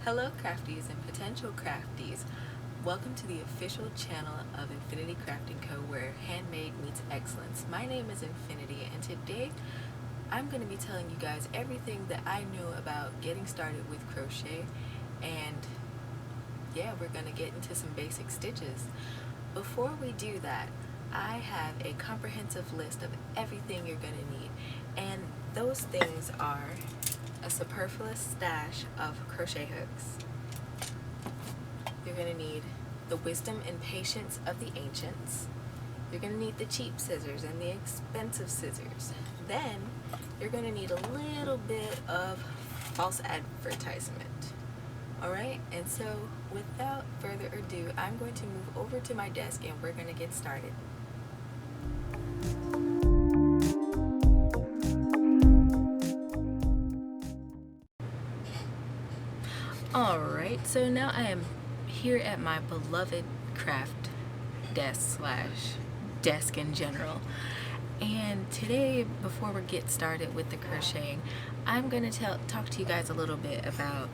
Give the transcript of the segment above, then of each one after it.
Hello crafties and potential crafties. Welcome to the official channel of Infiniti Crafting Co, where handmade meets excellence. My name is Infiniti, and today I'm going to be telling you guys everything that I know about getting started with crochet, and yeah, we're going to get into some basic stitches. Before we do that, I have a comprehensive list of everything you're going to need, and those things are a superfluous stash of crochet hooks. You're going to need the wisdom and patience of the ancients. You're going to need the cheap scissors and the expensive scissors. Then you're going to need a little bit of false advertisement. Alright, and so without further ado, I'm going to move over to my desk and we're going to get started. Alright, so now I am here at my beloved craft desk / desk in general. And today, before we get started with the crocheting, I'm going to talk to you guys a little bit about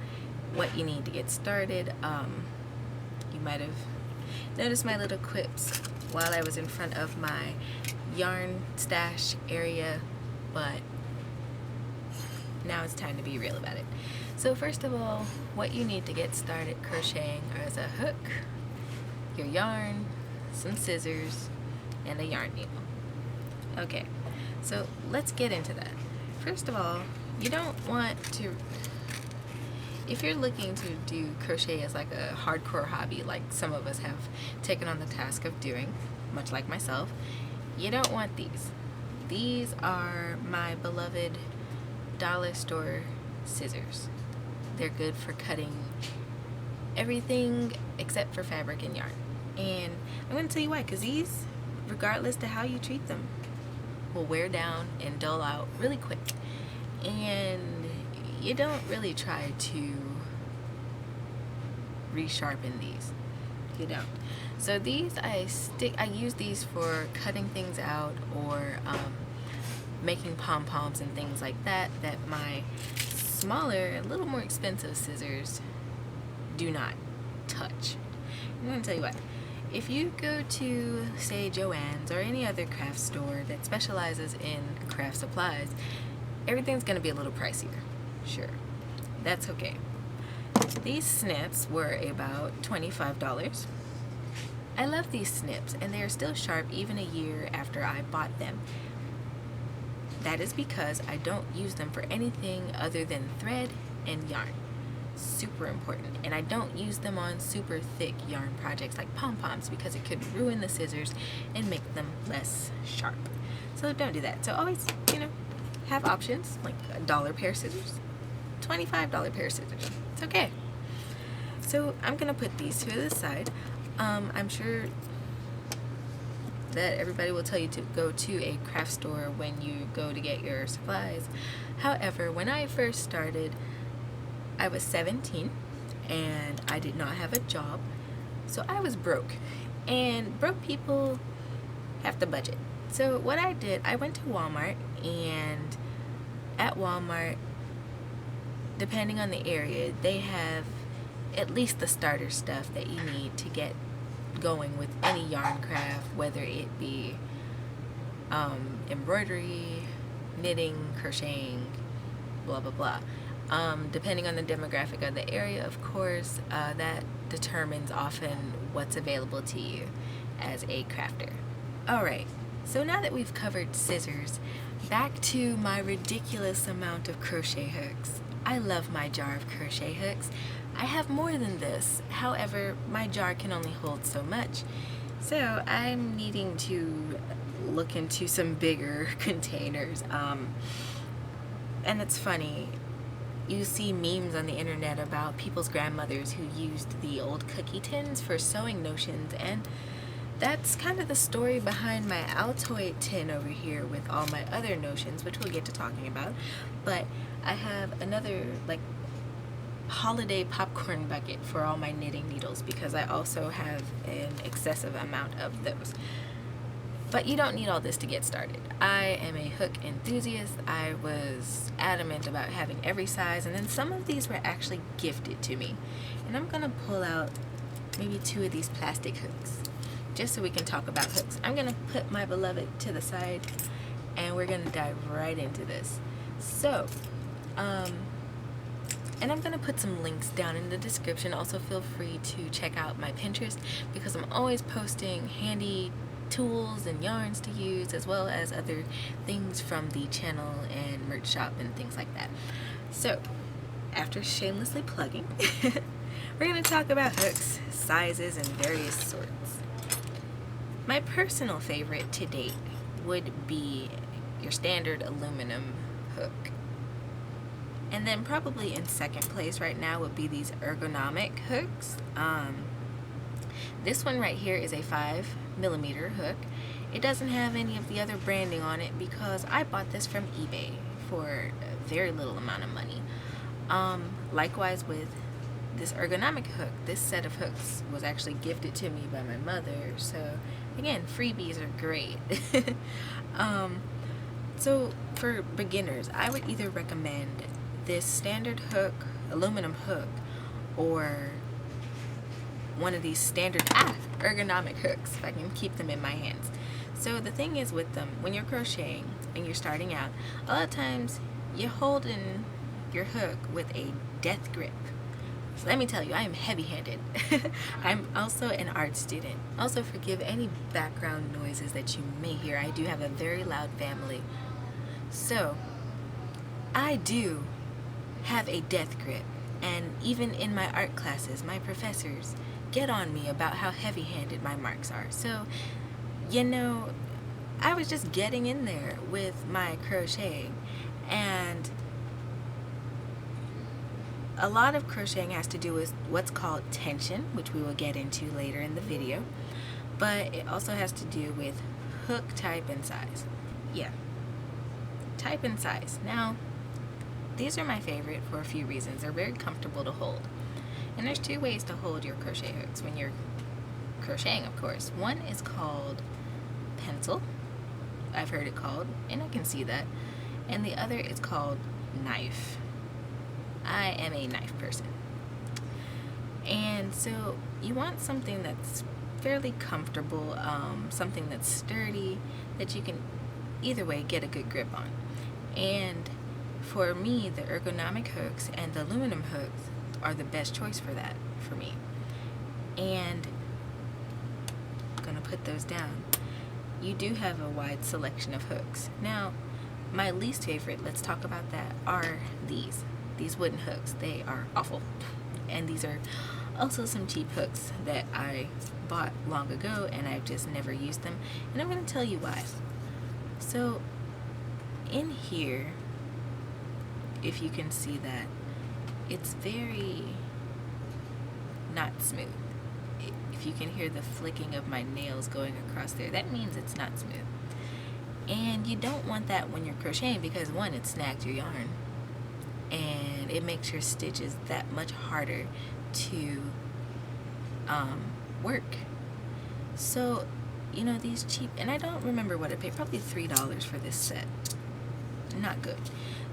what you need to get started. You might have noticed my little quips while I was in front of my yarn stash area, but now it's time to be real about it. So first of all, what you need to get started crocheting is a hook, your yarn, some scissors, and a yarn needle. Okay, so let's get into that. First of all, you don't want to, if you're looking to do crochet as like a hardcore hobby, like some of us have taken on the task of doing, much like myself, you don't want these. These are my beloved dollar store scissors. They're good for cutting everything except for fabric and yarn. And I'm going to tell you why, because these, regardless to how you treat them, will wear down and dull out really quick. And you don't really try to resharpen these. You don't. So these I use these for cutting things out or making pom-poms and things like that my smaller, a little more expensive scissors do not touch. I'm going to tell you what. If you go to, say, Joann's or any other craft store that specializes in craft supplies, everything's going to be a little pricier. Sure. That's okay. These snips were about $25. I love these snips, and they are still sharp even a year after I bought them. That is because I don't use them for anything other than thread and yarn. Super important. And I don't use them on super thick yarn projects like pom-poms because it could ruin the scissors and make them less sharp. So don't do that. So always, have options like a $1 pair of scissors, $25 pair of scissors. It's okay. So I'm going to put these to the side. I'm sure that everybody will tell you to go to a craft store when you go to get your supplies. However, when I first started, I was 17 and I did not have a job, so I was broke, and broke people have to budget. So what I did, I went to Walmart, and at Walmart, depending on the area, they have at least the starter stuff that you need to get going with any yarn craft, whether it be embroidery, knitting, crocheting, blah blah blah. Depending on the demographic of the area, of course, that determines often what's available to you as a crafter. Alright, so now that we've covered scissors, back to my ridiculous amount of crochet hooks. I love my jar of crochet hooks. I have more than this. However, my jar can only hold so much. So I'm needing to look into some bigger containers. And it's funny. You see memes on the internet about people's grandmothers who used the old cookie tins for sewing notions, and that's kind of the story behind my Altoid tin over here with all my other notions, which we'll get to talking about. But I have another like holiday popcorn bucket for all my knitting needles because I also have an excessive amount of those. But you don't need all this to get started. I am a hook enthusiast. I was adamant about having every size, and then some of these were actually gifted to me. And I'm gonna pull out maybe 2 of these plastic hooks just so we can talk about hooks. I'm gonna put my beloved to the side and we're gonna dive right into this. So, and I'm gonna put some links down in the description. Also feel free to check out my Pinterest because I'm always posting handy tools and yarns to use, as well as other things from the channel and merch shop and things like that. So, after shamelessly plugging, we're going to talk about hooks, sizes, and various sorts. My personal favorite to date would be your standard aluminum hook. And then probably in second place right now would be these ergonomic hooks. This one right here is a 5mm hook. It doesn't have any of the other branding on it because I bought this from eBay for a very little amount of money. Likewise with this ergonomic hook, this set of hooks was actually gifted to me by my mother. So again, freebies are great. So for beginners, I would either recommend this standard hook, aluminum hook, or one of these standard ergonomic hooks, if I can keep them in my hands. So the thing is with them, when you're crocheting and you're starting out, a lot of times you hold in your hook with a death grip. So let me tell you, I am heavy-handed. I'm also an art student. Also forgive any background noises that you may hear. I do have a very loud family. So I do have a death grip, and even in my art classes, my professors get on me about how heavy-handed my marks are. So, you know, I was just getting in there with my crocheting, and a lot of crocheting has to do with what's called tension, which we will get into later in the video, but it also has to do with hook type and size. Yeah, type and size. Now, these are my favorite for a few reasons. They're very comfortable to hold. And there's 2 ways to hold your crochet hooks when you're crocheting, of course. One is called pencil. I've heard it called, and I can see that. And the other is called knife. I am a knife person. And so you want something that's fairly comfortable, something that's sturdy, that you can either way get a good grip on. And for me, the ergonomic hooks and the aluminum hooks are the best choice for that for me. And I'm gonna put those down. You do have a wide selection of hooks. Now, my least favorite, let's talk about that, are these wooden hooks. They are awful. And these are also some cheap hooks that I bought long ago and I've just never used them. And I'm gonna tell you why. So in here, if you can see that, it's very not smooth. If you can hear the flicking of my nails going across there, that means it's not smooth. And you don't want that when you're crocheting because, one, it snags your yarn and it makes your stitches that much harder to work. So, you know, these cheap, and I don't remember what I paid, probably $3 for this set. Not good.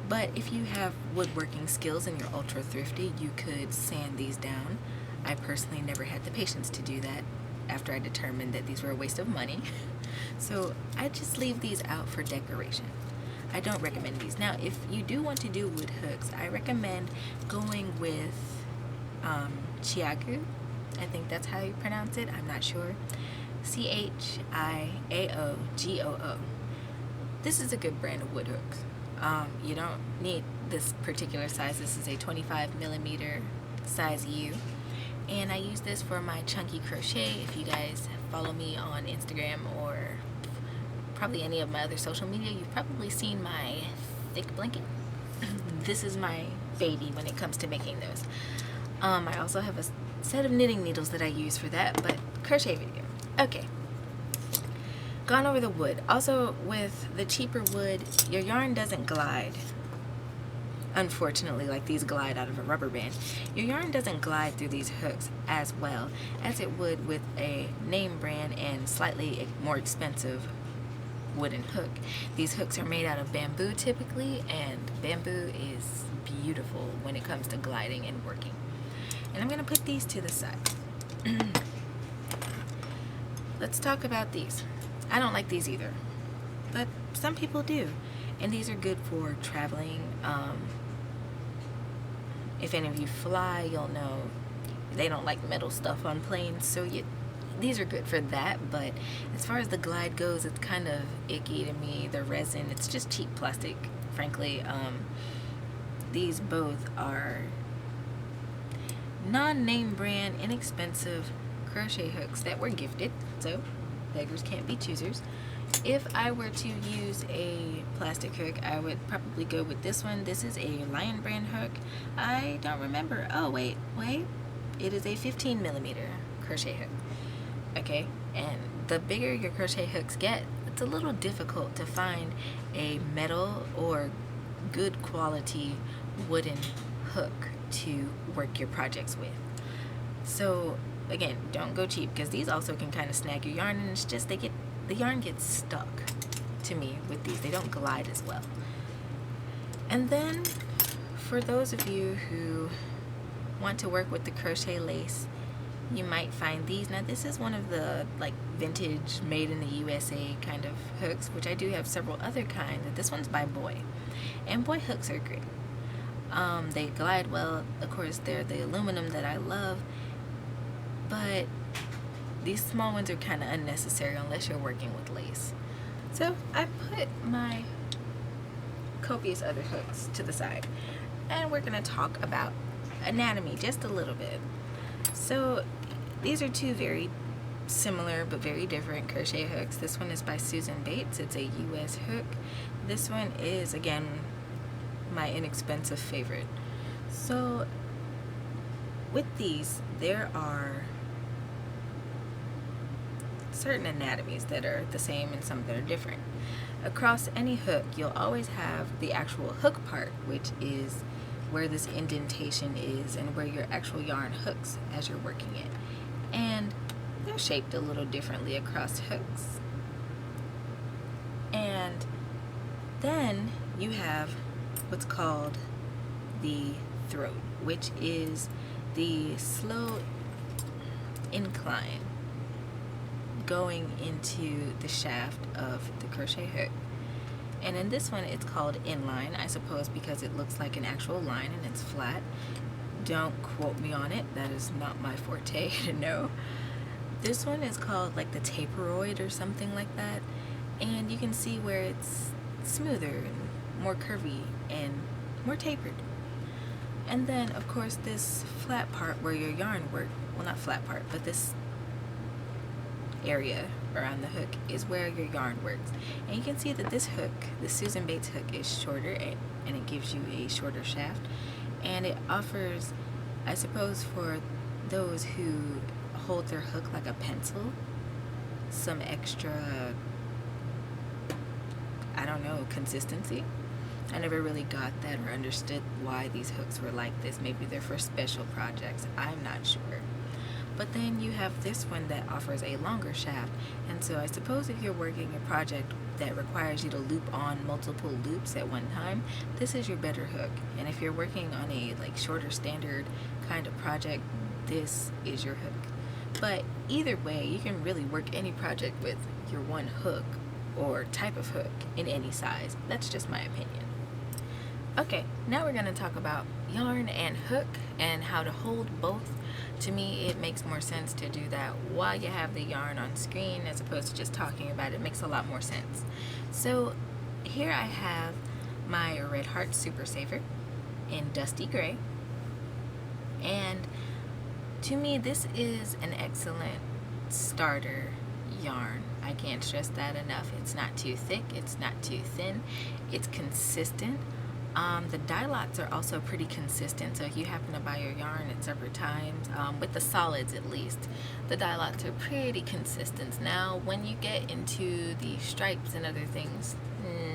But if you have woodworking skills and you're ultra thrifty, you could sand these down. I personally never had the patience to do that after I determined that these were a waste of money. So I just leave these out for decoration. I don't recommend these. Now, if you do want to do wood hooks, I recommend going with Chiago. I think that's how you pronounce it. I'm not sure. Chiaogoo. This is a good brand of wood hooks. You don't need this particular size. This is a 25mm size U. And I use this for my chunky crochet. If you guys follow me on Instagram or probably any of my other social media, you've probably seen my thick blanket. This is my baby when it comes to making those. I also have a set of knitting needles that I use for that, but crochet video. Okay. Gone over the wood. Also, with the cheaper wood, your yarn doesn't glide. Unfortunately, like these glide out of a rubber band. Your yarn doesn't glide through these hooks as well as it would with a name brand and slightly more expensive wooden hook. These hooks are made out of bamboo typically, and bamboo is beautiful when it comes to gliding and working. And I'm going to put these to the side. Let's talk about these. I don't like these either, but some people do. And these are good for traveling. If any of you fly, you'll know they don't like metal stuff on planes, so these are good for that. But as far as the glide goes, it's kind of icky to me. The resin, it's just cheap plastic, frankly. These both are non-name brand, inexpensive crochet hooks that were gifted, so beggars can't be choosers. If I were to use a plastic hook, I would probably go with this one. This is a Lion brand hook. I don't remember. Oh, wait. It is a 15mm crochet hook. Okay, and the bigger your crochet hooks get, it's a little difficult to find a metal or good quality wooden hook to work your projects with. So again, don't go cheap, because these also can kind of snag your yarn, and it's just the yarn gets stuck to me with these. They don't glide as well. And then for those of you who want to work with the crochet lace, you might find these. Now this is one of the like vintage made in the USA kind of hooks, which I do have several other kinds. This one's by Boy, and Boy hooks are great. They glide well. Of course, they're the aluminum that I love, but these small ones are kind of unnecessary unless you're working with lace. So I put my copious other hooks to the side, and we're going to talk about anatomy just a little bit. So these are two very similar but very different crochet hooks. This one is by Susan Bates. It's a US hook. This one is, again, my inexpensive favorite. So with these, there are certain anatomies that are the same and some that are different. Across any hook, you'll always have the actual hook part, which is where this indentation is and where your actual yarn hooks as you're working it. And they're shaped a little differently across hooks. And then you have what's called the throat, which is the slow incline going into the shaft of the crochet hook. And in this one, it's called inline, I suppose, because it looks like an actual line and it's flat. Don't quote me on it. That is not my forte to know. This one is called like the taperoid or something like that. And you can see where it's smoother and more curvy and more tapered. And then, of course, this flat part where your yarn works, well, not flat part, but this area around the hook is where your yarn works. And you can see that this hook, the Susan Bates hook, is shorter, and it gives you a shorter shaft, and it offers, I suppose, for those who hold their hook like a pencil, some extra, I don't know, consistency. I never really got that or understood why these hooks were like this. Maybe they're for special projects, I'm not sure. But then you have this one that offers a longer shaft, and so I suppose if you're working a project that requires you to loop on multiple loops at one time, this is your better hook. And if you're working on a like shorter standard kind of project, this is your hook. But either way, you can really work any project with your one hook or type of hook in any size. That's just my opinion. Okay, now we're going to talk about yarn and hook and how to hold both. To me, it makes more sense to do that while you have the yarn on screen as opposed to just talking about it. It makes a lot more sense. So here I have my Red Heart Super Saver in Dusty Gray. And to me, this is an excellent starter yarn. I can't stress that enough. It's not too thick, it's not too thin, it's consistent. The dye lots are also pretty consistent, so if you happen to buy your yarn at separate times, with the solids at least, the dye lots are pretty consistent. Now, when you get into the stripes and other things,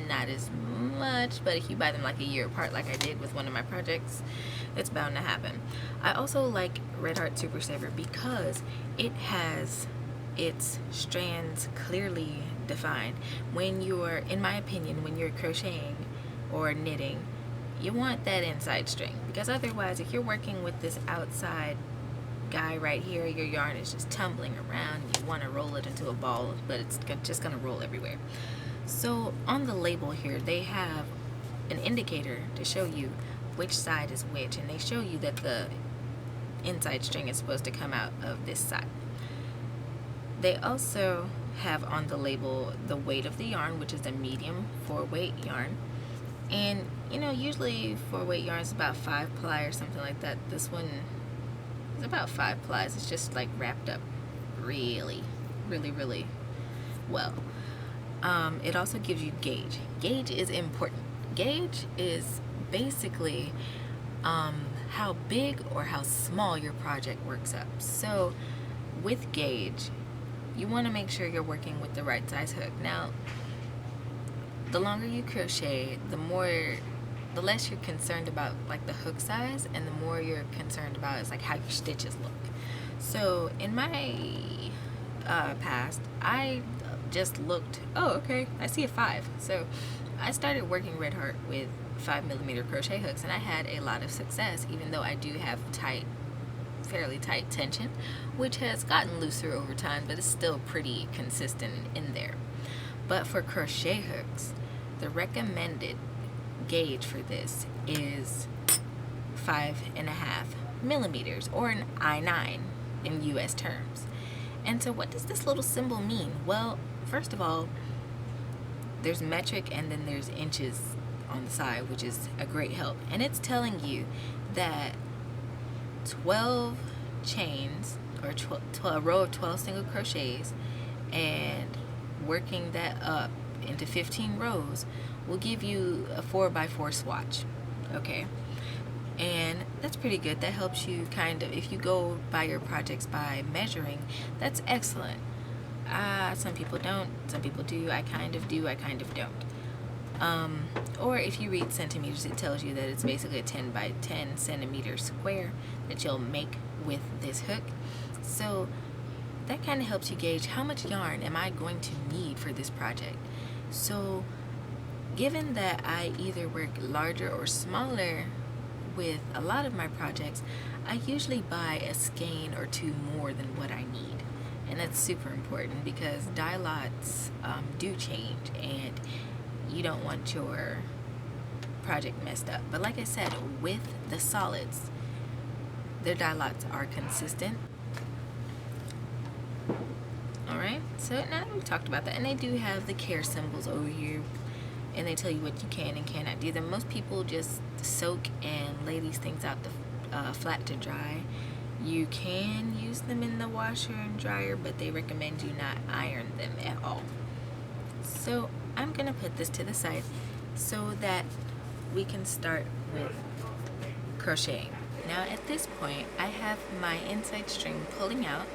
not as much, but if you buy them like a year apart like I did with one of my projects, it's bound to happen. I also like Red Heart Super Saver because it has its strands clearly defined. When you're, in my opinion, when you're crocheting or knitting, you want that inside string, because otherwise if you're working with this outside guy right here, your yarn is just tumbling around. You want to roll it into a ball, but it's just going to roll everywhere. So on the label here, they have an indicator to show you which side is which, and they show you that the inside string is supposed to come out of this side. They also have on the label the weight of the yarn, which is a medium 4-weight yarn. And you know, usually 4-weight yarn is about 5 ply or something like that. This one is about 5 plies. It's just like wrapped up really well. It also gives you gauge. Gauge is important. Gauge is basically how big or how small your project works up. So with gauge, you want to make sure you're working with the right size hook. Now, the longer you crochet, the less you're concerned about like the hook size, and the more you're concerned about is like how your stitches look. So in my past, I just looked, oh okay, I see a 5. So I started working red heart with 5mm crochet hooks, and I had a lot of success, even though I do have fairly tight tension, which has gotten looser over time, but it's still pretty consistent in there. But for crochet hooks, the recommended gauge for this is 5.5mm, or an I9 in US terms. And so what does this little symbol mean? Well, first of all, there's metric and then there's inches on the side, which is a great help. And it's telling you that 12 chains, or a row of 12 single crochets, and working that up into 15 rows will give you a 4x4 swatch. Okay, and that's pretty good. That helps you kind of, if you go by your projects by measuring, that's excellent. Some people don't, some people do. I kind of do, I kind of don't. Or if you read centimeters, it tells you that it's basically a 10 by 10 centimeter square that you'll make with this hook. So that kind of helps you gauge how much yarn am I going to need for this project. So given that I either work larger or smaller with a lot of my projects, I usually buy a skein or two more than what I need. And that's super important, because dye lots do change, and you don't want your project messed up. But like I said, with the solids, their dye lots are consistent. Alright, so now that we've talked about that, and they do have the care symbols over here, and they tell you what you can and cannot do them. Most people just soak and lay these things out flat to dry. You can use them in the washer and dryer, but they recommend you not iron them at all. So I'm gonna put this to the side so that we can start with crocheting. Now at this point, I have my inside string pulling out,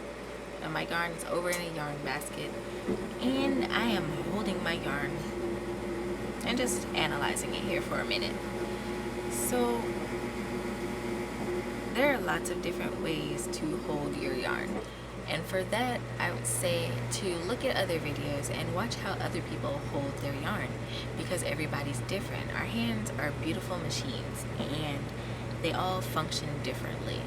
and my yarn is over in a yarn basket, and I am holding my yarn and just analyzing it here for a minute. So there are lots of different ways to hold your yarn, and for that I would say to look at other videos and watch how other people hold their yarn, because everybody's different. Our hands are beautiful machines, and they all function differently.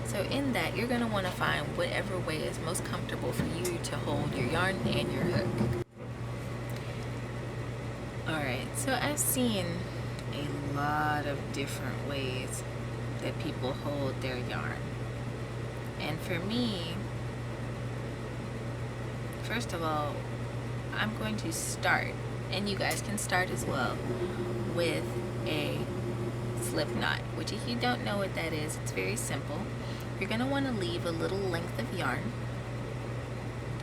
So in that, you're going to want to find whatever way is most comfortable for you to hold your yarn and your hook. Alright, so I've seen a lot of different ways that people hold their yarn. And for me, first of all, I'm going to start, and you guys can start as well, with a slip knot, which if you don't know what that is, it's very simple. You're going to want to leave a little length of yarn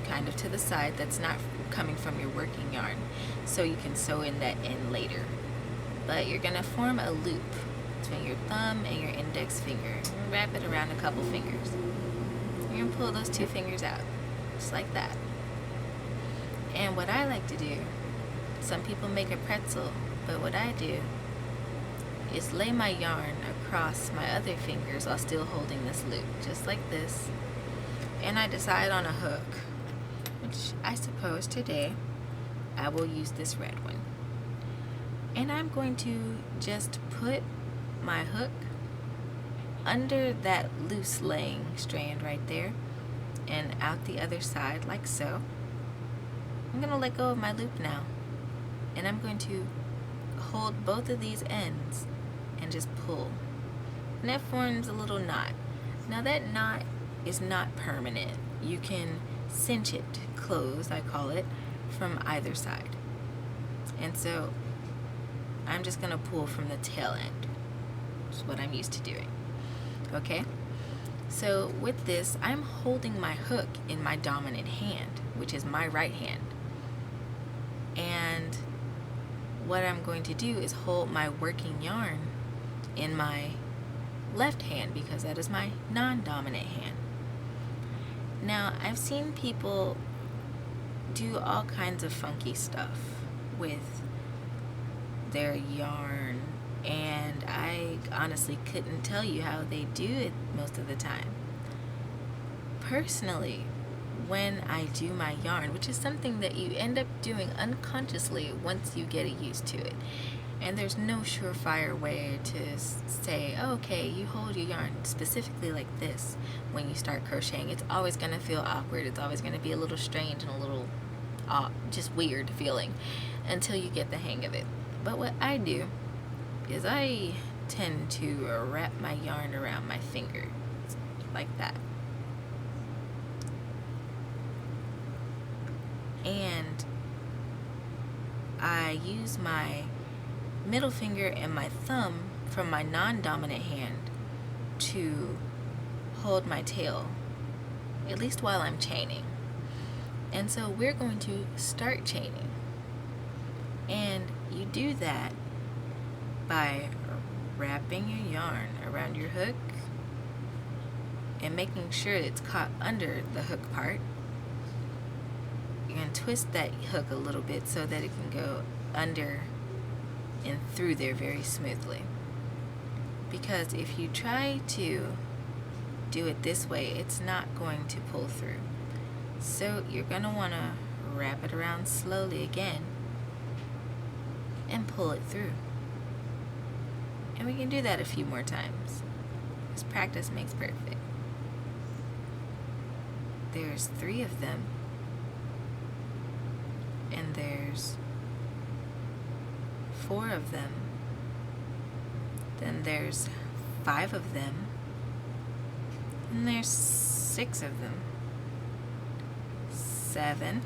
kind of to the side that's not coming from your working yarn, so you can sew in that in later. But you're going to form a loop between your thumb and your index finger. Wrap it around a couple fingers. You're going to pull those 2 fingers out, just like that. And what I like to do, some people make a pretzel, but what I do is lay my yarn across my other fingers while still holding this loop, just like this. And I decide on a hook, which I suppose today I will use this red one. And I'm going to just put my hook under that loose laying strand right there and out the other side like so. I'm going to let go of my loop now, and I'm going to hold both of these ends and just pull, and that forms a little knot. Now that knot is not permanent. You can cinch it closed, I call it, from either side. And so I'm just going to pull from the tail end. That's what I'm used to doing. Okay? So with this, I'm holding my hook in my dominant hand, which is my right hand. And what I'm going to do is hold my working yarn in my left hand, because that is my non-dominant hand. Now, I've seen people do all kinds of funky stuff with their yarn, and I honestly couldn't tell you how they do it most of the time. Personally, when I do my yarn, which is something that you end up doing unconsciously once you get used to it, and there's no surefire way to say, oh, okay, you hold your yarn specifically like this when you start crocheting. It's always going to feel awkward. It's always going to be a little strange and a little just weird feeling until you get the hang of it. But what I do is I tend to wrap my yarn around my finger like that. And I use my middle finger and my thumb from my non-dominant hand to hold my tail, at least while I'm chaining. And so we're going to start chaining. And you do that by wrapping your yarn around your hook and making sure it's caught under the hook part. You're going to twist that hook a little bit so that it can go under and through there very smoothly. Because if you try to do it this way, it's not going to pull through. So you're going to want to wrap it around slowly again and pull it through. And we can do that a few more times, because practice makes perfect. There's 3 of them, and there's 4 of them, then there's 5 of them, and there's 6 of them, 7,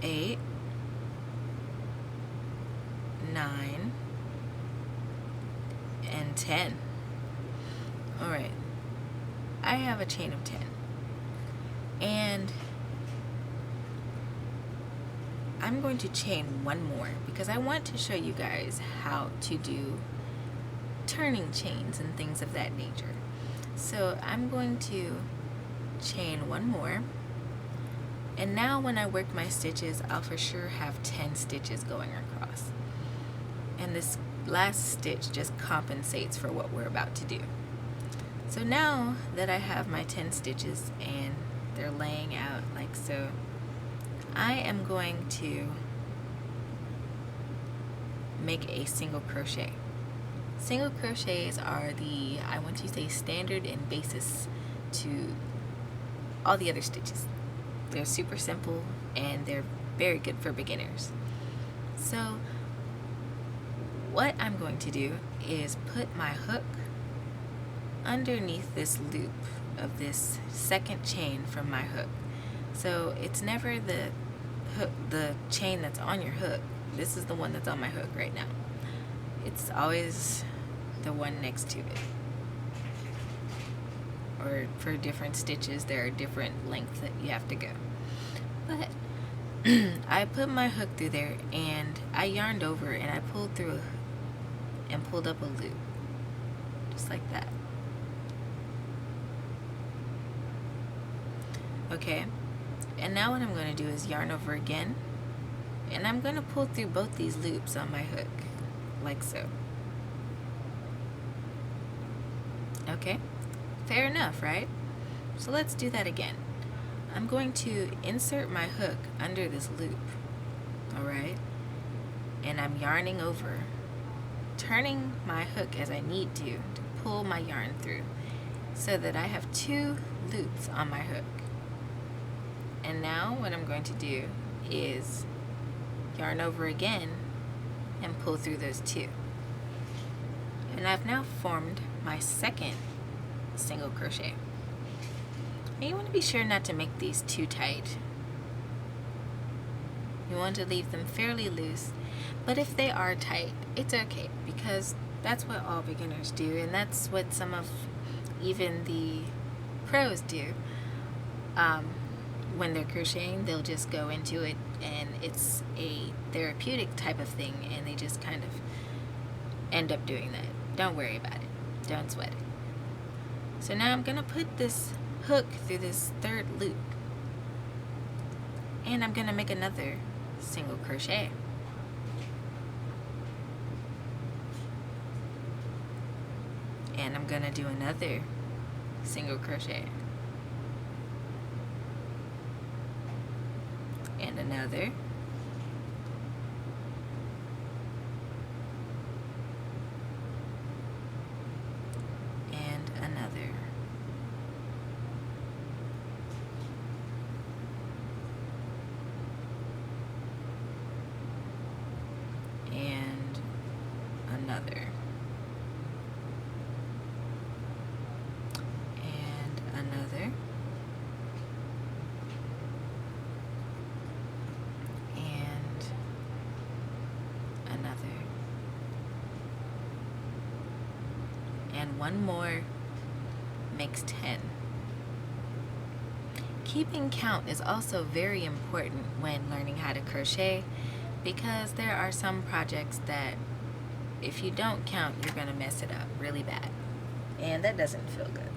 8, 9, and 10. Alright, I have a chain of 10, and I'm going to chain one more because I want to show you guys how to do turning chains and things of that nature. So I'm going to chain one more, and now when I work my stitches, I'll for sure have 10 stitches going across, and this last stitch just compensates for what we're about to do. So now that I have my 10 stitches and they're laying out like so, I am going to make a single crochet. Single crochets are the, I want to say, standard and basis to all the other stitches. They're super simple and they're very good for beginners. So what I'm going to do is put my hook underneath this loop of this second chain from my hook. So it's never the hook, the chain that's on your hook. This is the one that's on my hook right now. It's always the one next to it. Or for different stitches, there are different lengths that you have to go. But I put my hook through there and I yarned over and I pulled through and pulled up a loop. Just like that. Okay, and now what I'm going to do is yarn over again, and I'm going to pull through both these loops on my hook, like so. Okay, fair enough, right? So let's do that again. I'm going to insert my hook under this loop, alright? And I'm yarning over, turning my hook as I need to pull my yarn through so that I have 2 loops on my hook. And now what I'm going to do is yarn over again and pull through those 2. And I've now formed my second single crochet. And you want to be sure not to make these too tight. You want to leave them fairly loose, but if they are tight, it's okay, because that's what all beginners do, and that's what some of even the pros do. When they're crocheting, they'll just go into it, and it's a therapeutic type of thing, and they just kind of end up doing that. Don't worry about it. Don't sweat it. So now I'm going to put this hook through this 3rd loop, and I'm going to make another single crochet. And I'm going to do another single crochet. And another. And another. And another. And another. And one more makes 10. Keeping count is also very important when learning how to crochet, because there are some projects that if you don't count, you're going to mess it up really bad, and that doesn't feel good.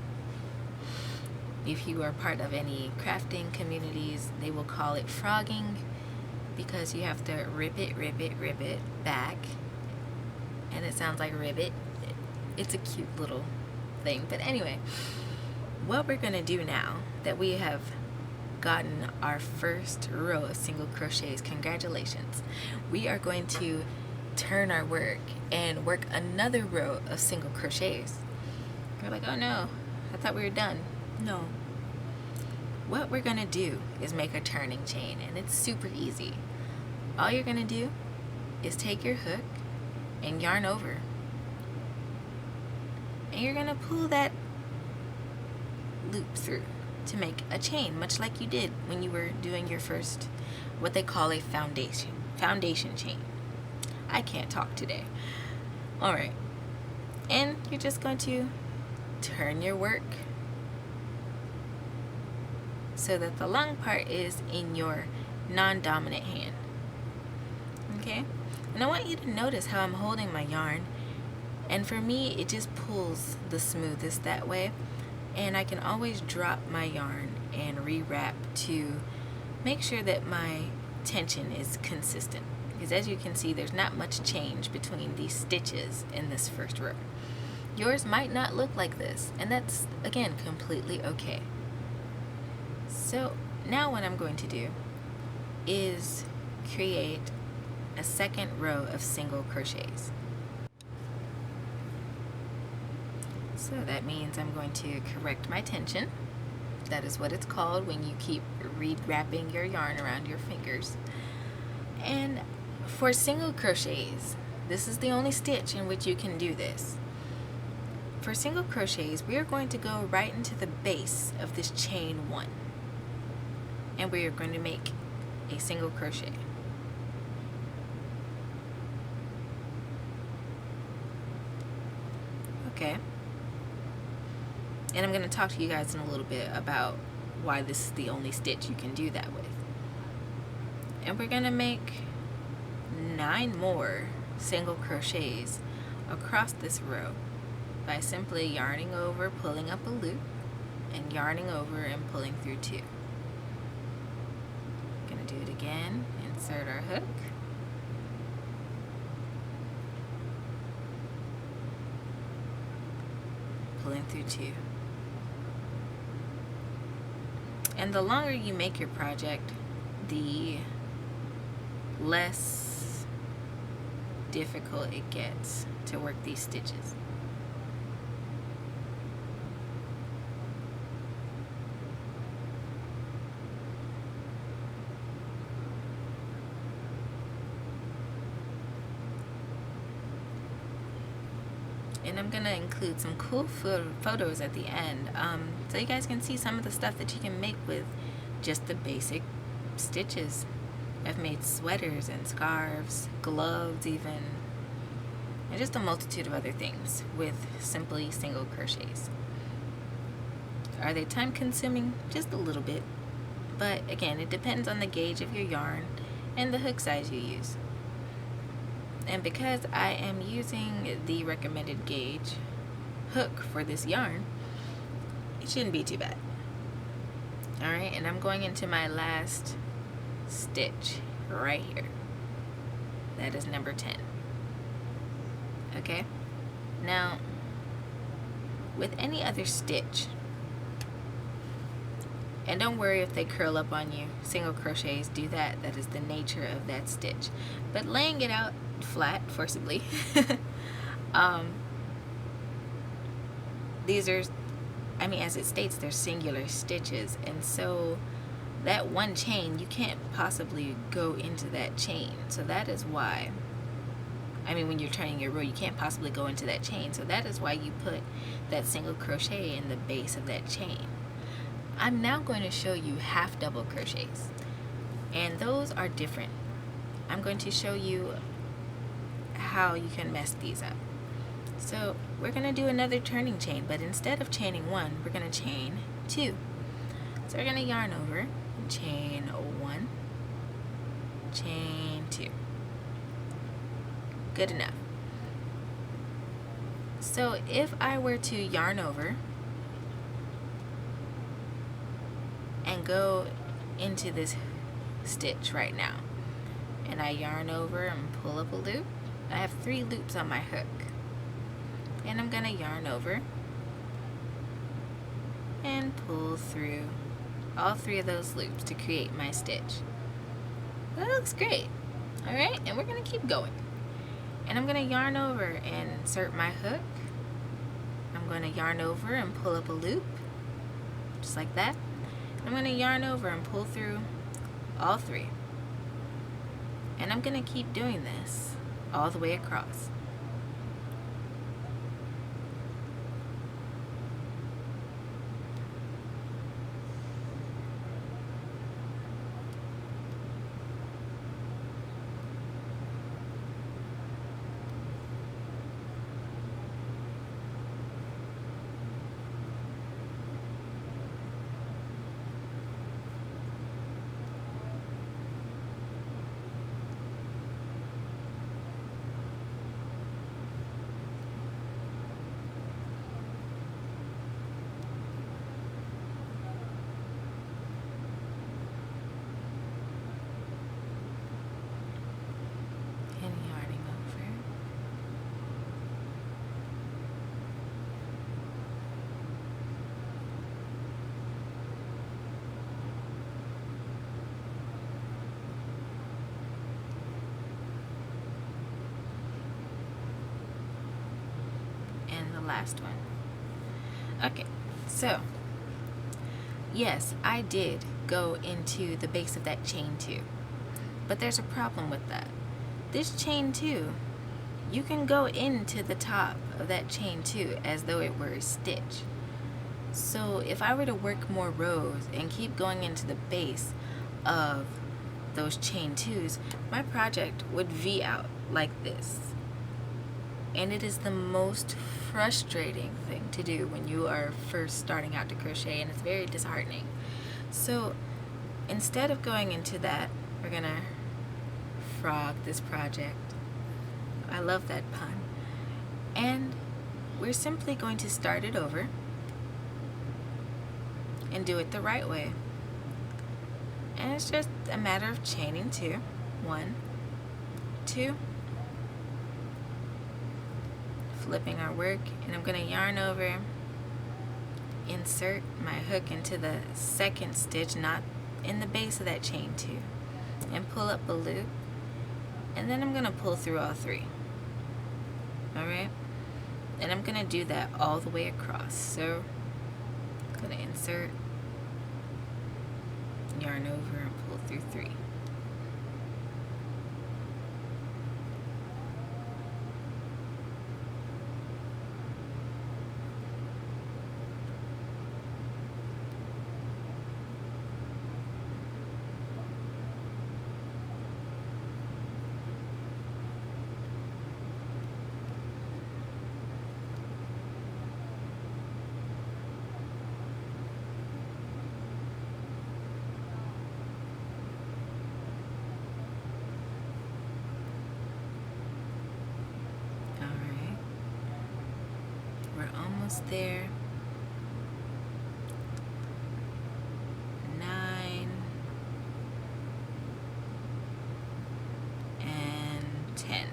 If you are part of any crafting communities, they will call it frogging, because you have to rip it back, and it sounds like ribbit. It's a cute little thing. But anyway, what we're going to do now that we have gotten our first row of single crochets, congratulations, we are going to turn our work and work another row of single crochets. You're like, oh no, I thought we were done. No. What we're going to do is make a turning chain, and it's super easy. All you're going to do is take your hook and yarn over. And you're going to pull that loop through to make a chain, much like you did when you were doing your first, what they call a foundation chain. I can't talk today. Alright. And you're just going to turn your work so that the long part is in your non-dominant hand. Okay? And I want you to notice how I'm holding my yarn. And for me, it just pulls the smoothest that way. And I can always drop my yarn and rewrap to make sure that my tension is consistent. Because as you can see, there's not much change between these stitches in this first row. Yours might not look like this, and that's, again, completely okay. So now what I'm going to do is create a second row of single crochets. So that means I'm going to correct my tension. That is what it's called when you keep rewrapping your yarn around your fingers. And for single crochets, this is the only stitch in which you can do this. For single crochets, we are going to go right into the base of this chain 1. And we are going to make a single crochet. Okay. And I'm going to talk to you guys in a little bit about why this is the only stitch you can do that with. And we're going to make 9 more single crochets across this row by simply yarning over, pulling up a loop, and yarning over and pulling through 2. Going to do it again. Insert our hook. Pulling through 2. And the longer you make your project, the less difficult it gets to work these stitches. And I'm gonna include some cool photos at the end, so you guys can see some of the stuff that you can make with just the basic stitches. I've made sweaters and scarves, gloves even, and just a multitude of other things with simply single crochets. Are they time consuming? Just a little bit, but again, it depends on the gauge of your yarn and the hook size you use. And because I am using the recommended gauge hook for this yarn, it shouldn't be too bad. Alright, and I'm going into my last stitch right here. That is number 10. Okay, now with any other stitch, and don't worry if they curl up on you, single crochets do that. That is the nature of that stitch. But laying it out flat forcibly, these are, I mean, as it states, they're singular stitches, and so that one chain, you can't possibly go into that chain. So that is why, I mean, when you're turning your row, you can't possibly go into that chain. So that is why you put that single crochet in the base of that chain. I'm now going to show you half double crochets, and those are different. I'm going to show you how you can mess these up. So we're going to do another turning chain, but instead of chaining one, we're going to chain two. So we're going to yarn over, chain one, chain two. Good enough. So if I were to yarn over and go into this stitch right now, and I yarn over and pull up a loop, I have 3 loops on my hook, and I'm gonna yarn over and pull through all 3 of those loops to create my stitch. That looks great. Alright, and we're gonna keep going, and I'm gonna yarn over and insert my hook. I'm gonna yarn over and pull up a loop just like that. I'm going to yarn over and pull through all 3. And I'm going to keep doing this all the way across. Last one. Okay, so yes, I did go into the base of that chain 2, but there's a problem with that. This chain 2, you can go into the top of that chain 2 as though it were a stitch. So if I were to work more rows and keep going into the base of those chain 2s, my project would V out like this. And it is the most frustrating thing to do when you are first starting out to crochet, and it's very disheartening. So instead of going into that, we're gonna frog this project. I love that pun. And we're simply going to start it over and do it the right way. And it's just a matter of chaining 2. 1, 2, flipping our work, and I'm going to yarn over insert my hook into the second stitch, not in the base of that chain 2, and pull up a loop, and then I'm going to pull through all 3. Alright? And I'm going to do that all the way across. So I'm going to insert, yarn over, and pull through 3. Almost there. 9 and 10.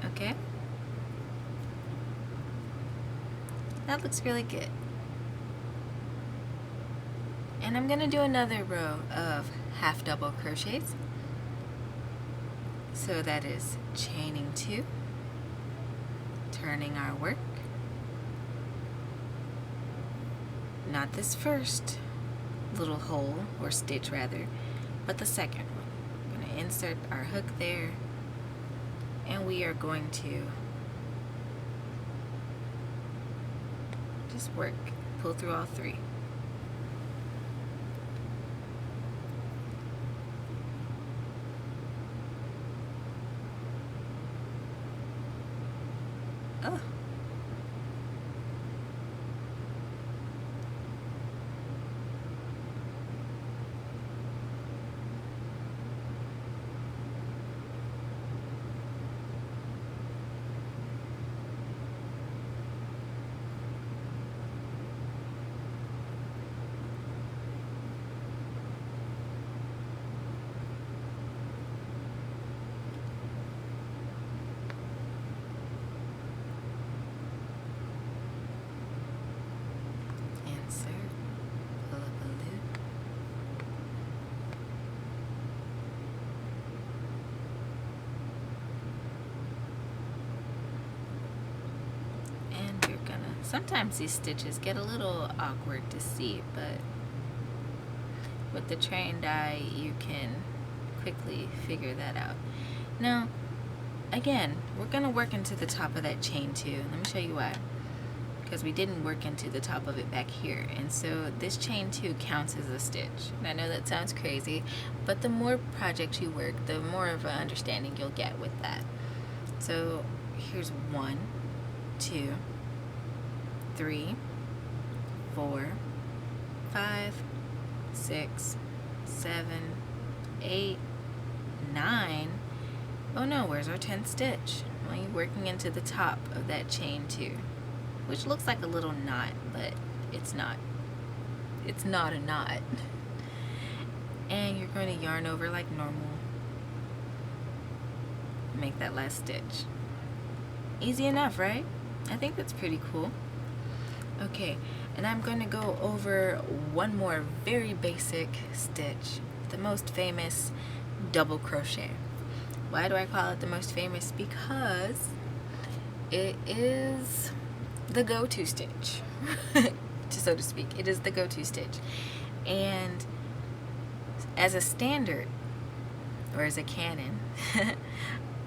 Okay, that looks really good. And I'm gonna do another row of half double crochets. So that is chaining 2, turning our work, not this first little hole, or stitch rather, but the second one. I'm going to insert our hook there, and we are going to just work, pull through all 3. Oh. Sometimes these stitches get a little awkward to see, but with the trained eye you can quickly figure that out. Now, again, we're going to work into the top of that chain 2. Let me show you why. Because we didn't work into the top of it back here, and so this chain 2 counts as a stitch. And I know that sounds crazy, but the more projects you work, the more of an understanding you'll get with that. So here's 1, 2, 3, 4, 5, 6, 7, 8, 9. Oh no, where's our 10th stitch? Well, you're working into the top of that chain 2, which looks like a little knot, but it's not. It's not a knot. And you're going to yarn over like normal. Make that last stitch. Easy enough, right? I think that's pretty cool. Okay, and I'm going to go over one more very basic stitch, the most famous double crochet. Why do I call it the most famous? Because it is the go-to stitch, so to speak. It is the go-to stitch. And as a standard, or as a canon,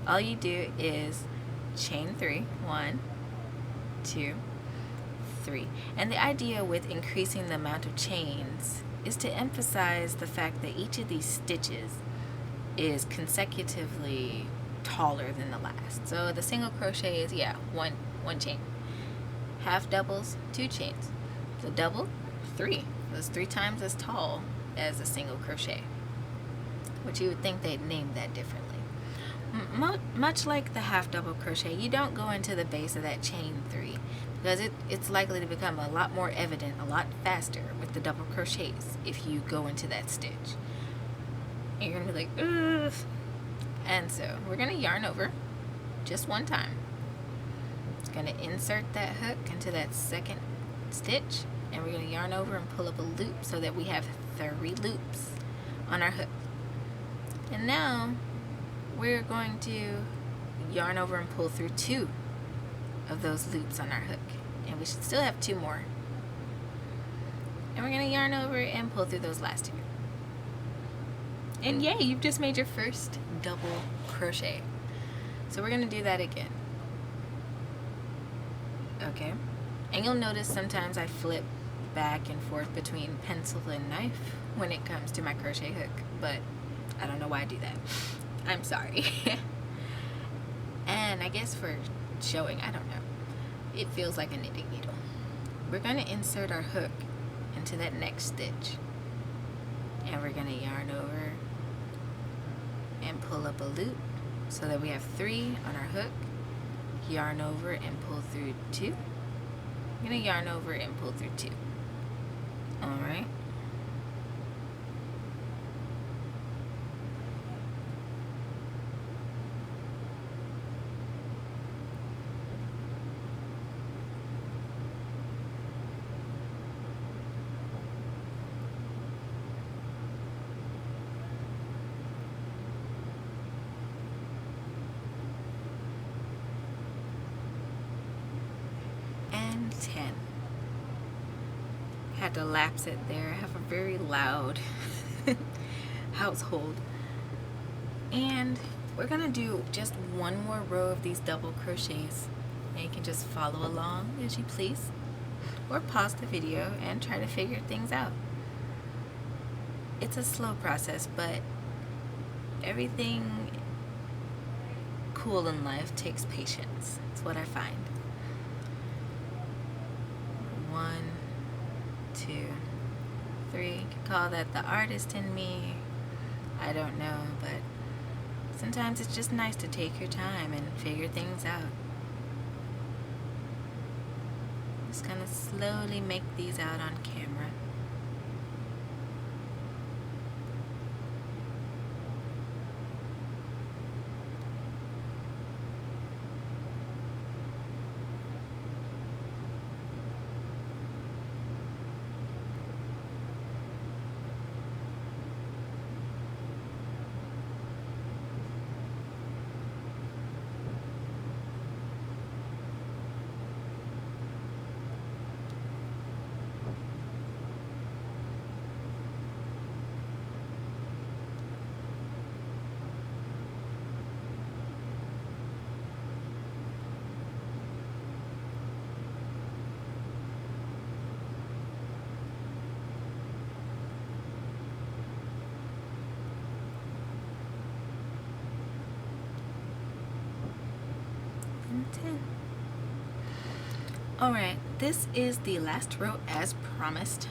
all you do is chain 3, 1, 2, 3. And the idea with increasing the amount of chains is to emphasize the fact that each of these stitches is consecutively taller than the last. So the single crochet is, yeah, one chain. Half doubles, 2 chains. The double, 3. That's 3 times as tall as a single crochet, which you would think they'd name that differently. Much like the half double crochet, you don't go into the base of that chain 3 because it's likely to become a lot more evident a lot faster with the double crochets if you go into that stitch. And you're gonna be like, ugh. And so we're gonna yarn over just one time. It's going to insert that hook into that second stitch, and we're going to yarn over and pull up a loop so that we have 3 loops on our hook. And now we're going to yarn over and pull through 2 of those loops on our hook, and we should still have 2 more. And we're going to yarn over and pull through those last 2. And yay, you've just made your first double crochet. So we're going to do that again. Okay, and you'll notice sometimes I flip back and forth between pencil and knife when it comes to my crochet hook, but I don't know why I do that. I'm sorry. And I guess for showing, I don't know, it feels like a knitting needle. We're going to insert our hook into that next stitch, and we're going to yarn over and pull up a loop so that we have 3 on our hook. Yarn over and pull through 2. I'm going to yarn over and pull through 2. Alright. And 10. Had to lapse it there. I have a very loud household. And we're gonna do just 1 more row of these double crochets, and you can just follow along as you please, or pause the video and try to figure things out. It's a slow process, but everything cool in life takes patience. That's what I find. 1, 2, 3. You can call that the artist in me. I don't know, but sometimes it's just nice to take your time and figure things out. Just gonna slowly make these out on camera. And 10. Alright, this is the last row as promised.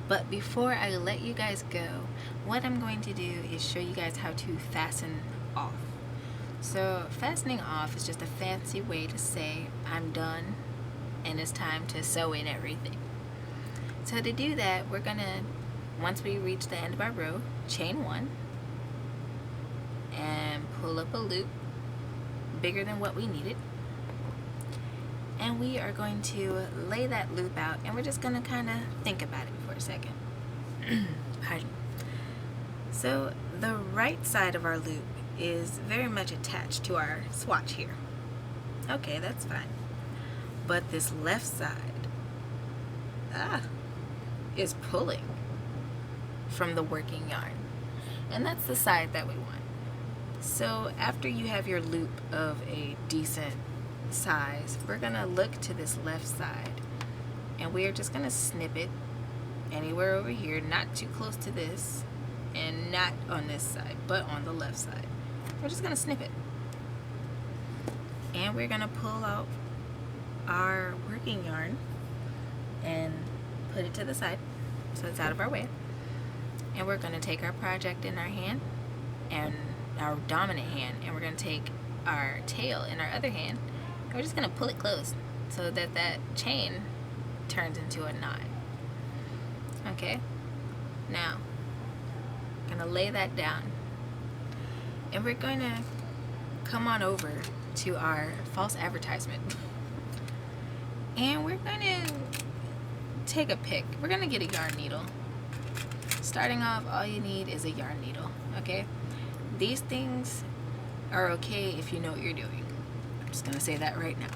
But before I let you guys go, what I'm going to do is show you guys how to fasten off. So fastening off is just a fancy way to say I'm done and it's time to sew in everything. So to do that, we're gonna, once we reach the end of our row, chain 1 and pull up a loop bigger than what we needed. And we are going to lay that loop out, and we're just gonna kind of think about it for a second. Pardon. So the right side of our loop is very much attached to our swatch here. Okay, that's fine. But this left side is pulling from the working yarn, and that's the side that we want. So after you have your loop of a decent size, we're gonna look to this left side, and we are just gonna snip it anywhere over here, not too close to this and not on this side, but on the left side. We're just gonna snip it, and we're gonna pull out our working yarn and put it to the side so it's out of our way. And we're gonna take our project in our hand, and our dominant hand, and we're gonna take our tail in our other hand, and we're just gonna pull it closed so that that chain turns into a knot. Okay, now I'm gonna lay that down, and we're going to come on over to our false advertisement. And we're going to take a pick. We're going to get a yarn needle. Starting off, all you need is a yarn needle, okay? These things are okay if you know what you're doing. I'm just going to say that right now.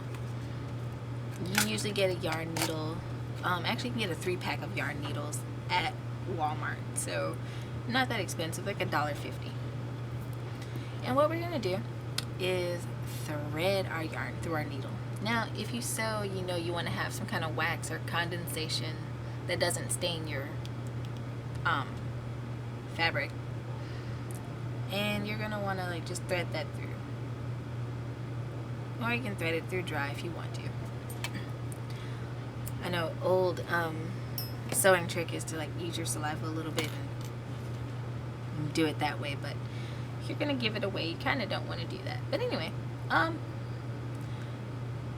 You can usually get a yarn needle. Actually, you can get a 3-pack of yarn needles at Walmart. So, not that expensive, like $1.50. And what we're going to do is thread our yarn through our needle. Now, if you sew, you know you want to have some kind of wax or condensation that doesn't stain your fabric. And you're going to want to like just thread that through. Or you can thread it through dry if you want to. I know old sewing trick is to like use your saliva a little bit and do it that way, but if you're gonna give it away, you kind of don't want to do that. But anyway,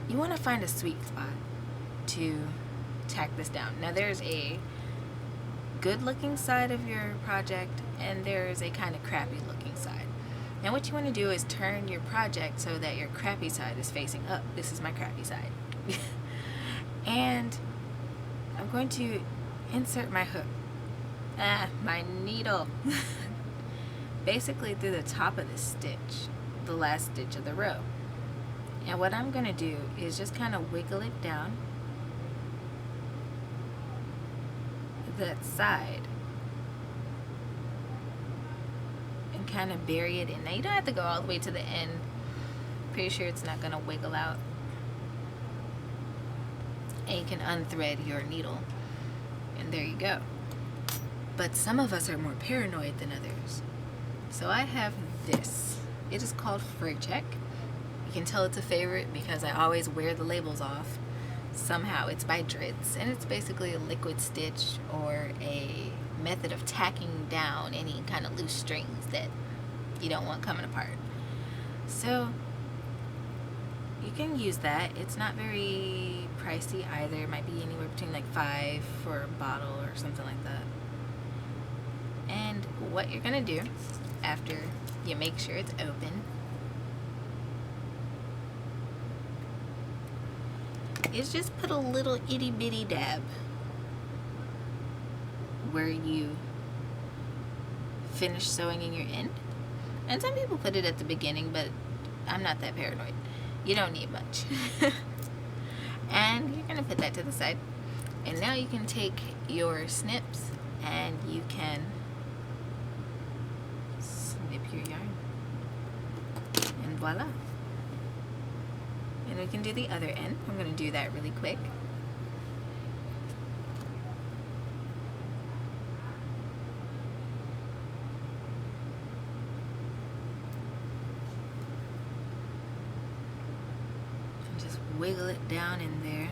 you want to find a sweet spot to tack this down. Now there's a good looking side of your project and there's a kind of crappy looking side. Now what you want to do is turn your project so that your crappy side is facing up. This is my crappy side. And I'm going to insert my hook, my needle, basically through the top of the stitch, the last stitch of the row. And what I'm going to do is just kind of wiggle it down that side and kind of bury it in. Now you don't have to go all the way to the end. Pretty sure it's not going to wiggle out. And you can unthread your needle. And there you go. But some of us are more paranoid than others. So I have this. It is called Fray Check. You can tell it's a favorite because I always wear the labels off. Somehow it's by Dritz. And it's basically a liquid stitch or a method of tacking down any kind of loose strings that you don't want coming apart. So you can use that. It's not very pricey either. It might be anywhere between like $5 for a bottle or something like that. And what you're gonna do after you make sure it's open is just put a little itty bitty dab where you finish sewing in your end. And some people put it at the beginning, but I'm not that paranoid. You don't need much. And you're going to put that to the side. And now you can take your snips and you can snip your yarn. And voila. And we can do the other end. I'm going to do that really quick. Wiggle it down in there.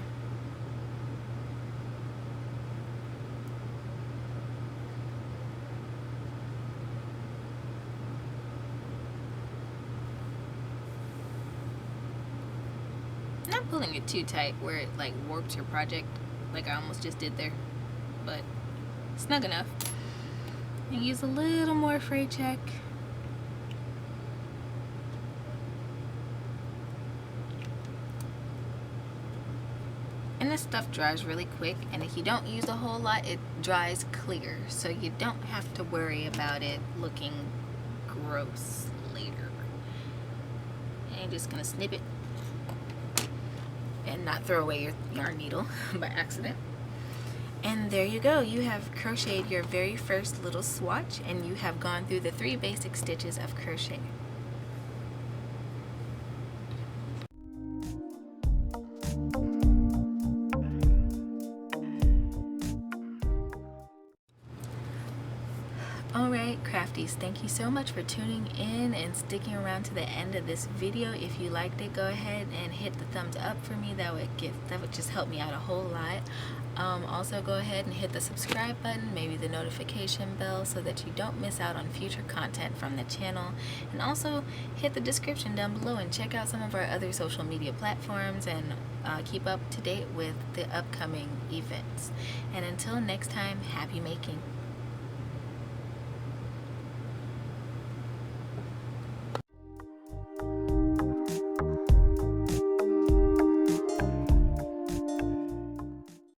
Not pulling it too tight where it like warps your project like I almost just did there, but snug enough. And use a little more fray check. And this stuff dries really quick, and if you don't use a whole lot, it dries clear, so you don't have to worry about it looking gross later. And you're just gonna snip it and not throw away your yarn needle by accident. And there you go. You have crocheted your very first little swatch, and you have gone through the 3 basic stitches of crochet. Alright crafties, thank you so much for tuning in and sticking around to the end of this video. If you liked it, go ahead and hit the thumbs up for me. That would just help me out a whole lot. Also go ahead and hit the subscribe button, maybe the notification bell, so that you don't miss out on future content from the channel. And also hit the description down below and check out some of our other social media platforms and keep up to date with the upcoming events. And until next time, happy making.